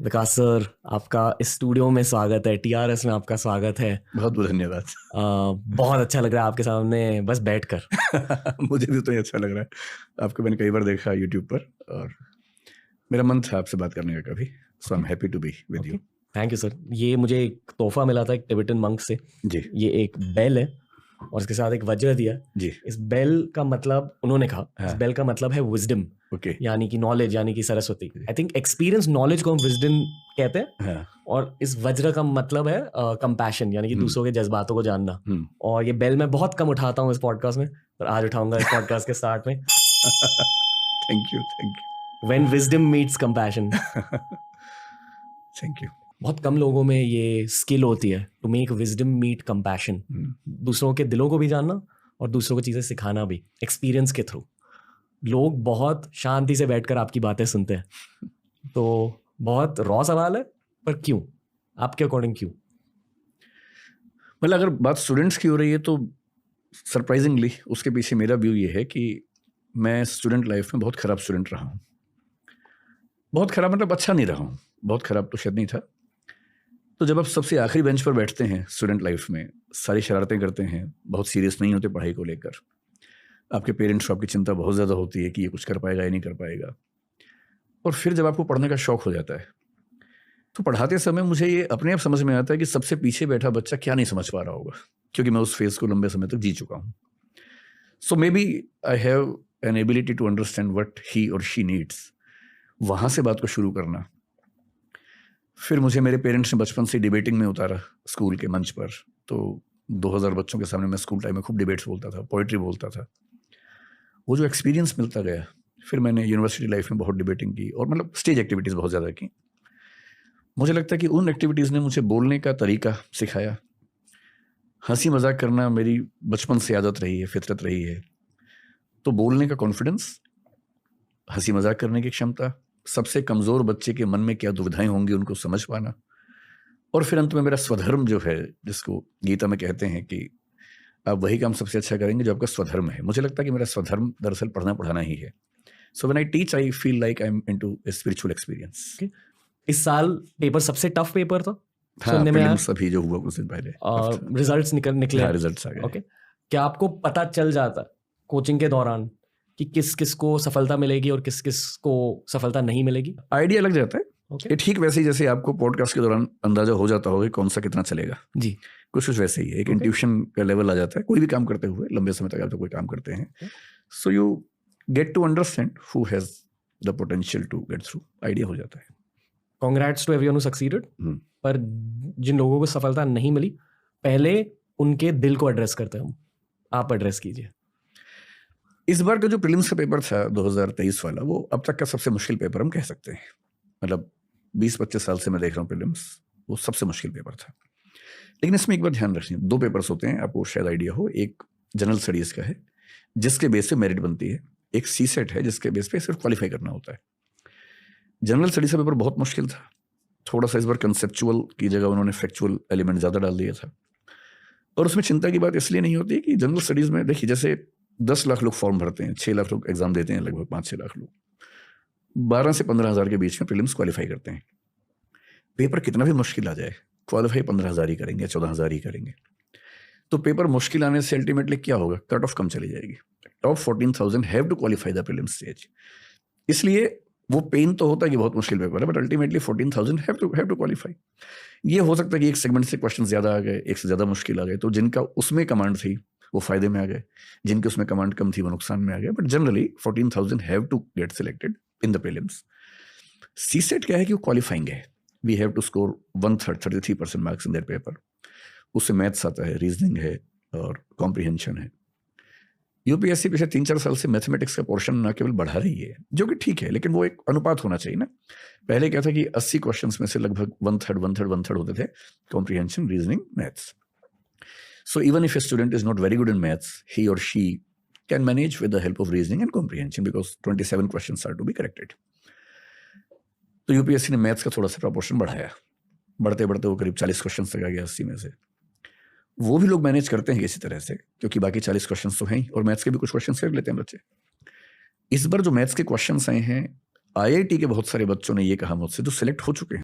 विकास sir, आपका इस studio में स्वागत है, टीआरएस में आपका स्वागत है। बहुत बहुत धन्यवाद। बहुत अच्छा लग रहा है आपके सामने बस बैठकर। मुझे भी तो अच्छा लग रहा है। आपको मैंने कई बार देखा यूट्यूब पर और मेरा मन था आपसे बात करने का कभी, so I am happy to be with you. Thank you sir. ये मुझे एक तोहफा मिला था एक टिबेटन मंक से। जी ये एक बेल है और इसके साथ एक वज्र दिया। जी। इस बेल का मतलब उन्होंने कहा, इस हाँ। बेल का मतलब है विजडम, ओके। यानी कि नॉलेज, यानी कि Saraswati. I think experience knowledge को हम विजडम कहते हैं। हाँ। और इस वज्र का मतलब है कंपैशन, यानी कि दूसरों के जज्बातों को जानना। और ये बेल मैं बहुत कम उठाता हूँ इस पॉडकास्ट में, पर आज उठाऊंगा इस पॉडकास्ट के स्टार्ट में। Thank you When wisdom meets compassion. Thank you. बहुत कम लोगों में ये स्किल होती है, to make wisdom meet compassion. दूसरों के दिलों को भी जानना और दूसरों को चीज़ें सिखाना भी एक्सपीरियंस के थ्रू। लोग बहुत शांति से बैठकर आपकी बातें सुनते हैं, तो बहुत रॉ सवाल है, पर क्यों, आपके अकॉर्डिंग क्यों? मतलब अगर बात स्टूडेंट्स की हो रही है तो सरप्राइजिंगली उसके पीछे मेरा व्यू ये है कि मैं स्टूडेंट लाइफ में बहुत ख़राब स्टूडेंट रहा हूँ। बहुत ख़राब मतलब अच्छा नहीं रहा हूँ, बहुत ख़राब तो शायद नहीं था। तो जब आप सबसे आखिरी बेंच पर बैठते हैं स्टूडेंट लाइफ में, सारी शरारतें करते हैं, बहुत सीरियस नहीं होते पढ़ाई को लेकर, आपके पेरेंट्स को आपकी चिंता बहुत ज़्यादा होती है कि ये कुछ कर पाएगा या नहीं कर पाएगा, और फिर जब आपको पढ़ने का शौक़ हो जाता है तो पढ़ाते समय मुझे ये अपने आप समझ में आता है कि सबसे पीछे बैठा बच्चा क्या नहीं समझ पा रहा होगा, क्योंकि मैं उस फेज़ को लंबे समय तक जी चुका हूँ। So maybe I have an ability to understand what he और शी नीड्स। वहाँ से बात को शुरू करना। फिर मुझे मेरे पेरेंट्स ने बचपन से डिबेटिंग में उतारा स्कूल के मंच पर, तो 2000 बच्चों के सामने मैं स्कूल टाइम में खूब डिबेट्स बोलता था, पोइट्री बोलता था। वो जो एक्सपीरियंस मिलता गया, फिर मैंने यूनिवर्सिटी लाइफ में बहुत डिबेटिंग की और मतलब स्टेज एक्टिविटीज़ बहुत ज़्यादा की। मुझे लगता है कि उन एक्टिविटीज़ ने मुझे बोलने का तरीका सिखाया। हंसी मजाक करना मेरी बचपन से आदत रही है, फितरत रही है। तो बोलने का कॉन्फिडेंस, हंसी मजाक करने की क्षमता, सबसे कमज़ोर बच्चे के मन में क्या दुविधाएं होंगी उनको समझ पाना, और फिर अंत में मेरा स्वधर्म जो है, जिसको गीता में कहते हैं कि आप वही काम सबसे अच्छा करेंगे जो आपका स्वधर्म है। मुझे लगता है कि मेरा स्वधर्म दरअसल पढ़ना पढ़ाना ही है। So when I teach I feel like I am into a spiritual experience. इस साल पेपर सबसे टफ पेपर था हाँ, सुनने में आया। प्रीलिम्स अभी जो हुआ कुछ दिन पहले रिजल्ट्स निकले। हाँ, रिजल्ट्स आ गए। ओके, क्या आपको पता चल जाता कोचिंग के दौरान कि किस किस को सफलता मिलेगी और किस किस को सफलता नहीं मिलेगी? आइडिया लग जाता है। Okay. ये ठीक वैसे ही जैसे आपको पॉडकास्ट के दौरान अंदाजा हो जाता होगा कौन सा कितना चलेगा जी, कुछ वैसे ही है। एक इंट्यूशन का लेवल आ जाता है कोई भी काम करते हुए, लंबे समय तक आप कोई काम करते हैं, so you get to understand who has the potential to get through. Idea हो जाता है। Congrats to everyone who succeeded. पर जिन लोगों को सफलता नहीं मिली, पहले उनके दिल को एड्रेस करते हैं हम। आप एड्रेस कीजिए। इस बार का जो प्रीलिम्स का पेपर था 2023 वाला, वो अब तक का सबसे मुश्किल पेपर हम कह सकते हैं। मतलब 20-25 साल से मैं देख रहा हूँ प्रीलिम्स, वो सबसे मुश्किल पेपर था। लेकिन इसमें एक बात ध्यान रखिए, 2 पेपर्स होते हैं, आपको शायद आइडिया हो। एक जनरल स्टडीज़ का है जिसके बेस पे मेरिट बनती है, एक सीसेट है जिसके बेस पे सिर्फ क्वालिफाई करना होता है। जनरल स्टडीज़ का पेपर बहुत मुश्किल था। थोड़ा सा इस बार कंसेप्चुअल की जगह उन्होंने फैक्चुअल एलिमेंट ज़्यादा डाल दिया था, और उसमें चिंता की बात इसलिए नहीं होती कि जनरल स्टडीज़ में देखिए, जैसे 10 लाख लोग फॉर्म भरते हैं, 6 लाख लोग एग्जाम देते हैं, लगभग 5-6 लाख लोग 12 से 15,000 के बीच में प्रीलिम्स क्वालिफाई करते हैं। पेपर कितना भी मुश्किल आ जाए, क्वालिफाई 15,000 ही करेंगे, 14,000 ही करेंगे। तो पेपर मुश्किल आने से अल्टीमेटली क्या होगा, कट ऑफ कम चली जाएगी। Top 14,000 have to qualify the prelims stage. इसलिए वो पेन तो होता है कि बहुत मुश्किल पेपर है, but ultimately 14,000 have to qualify. ये हो सकता है कि एक सेगमेंट से क्वेश्चन ज़्यादा आ गए, एक से ज़्यादा मुश्किल आ गए, तो जिनका उसमें कमांड थी वो फायदे में आ गए, जिनके उसमें कमांड कम थी वो नुकसान में आ गए। But generally 14,000 have to get selected in the prelims. CSAT क्या है कि वो क्वालिफाइंग है। We have to score 1/3 33% marks in their paper. उससे मैथ्स आता है, रीजनिंग है और कॉम्प्रिहेंशन है। यूपीएससी पिछले 3-4 साल से मैथमेटिक्स का पोर्शन ना केवल बढ़ा रही है, जो कि ठीक है, लेकिन वो एक अनुपात होना चाहिए ना। पहले क्या था कि 80 क्वेश्चंस में से लगभग 1/3 होते थे comprehension, reasoning, maths. So even if a student is not very good in maths, he or she can manage with the help of reasoning and comprehension because 27 questions are to be corrected. तो UPSC ने maths का थोड़ा सा proportion बढ़ाया, बढ़ते बढ़ते वो करीब 40 क्वेश्चन तक आ गया 80 में से। वो भी लोग मैनेज करते हैं इसी तरह से, क्योंकि बाकी 40 क्वेश्चन तो हैं ही, और मैथ्स के भी कुछ क्वेश्चन कर लेते हैं बच्चे। इस बार जो मैथ्स के क्वेश्चन आए हैं, आईआईटी के बहुत सारे बच्चों ने ये कहा मुझसे, जो सिलेक्ट हो चुके हैं,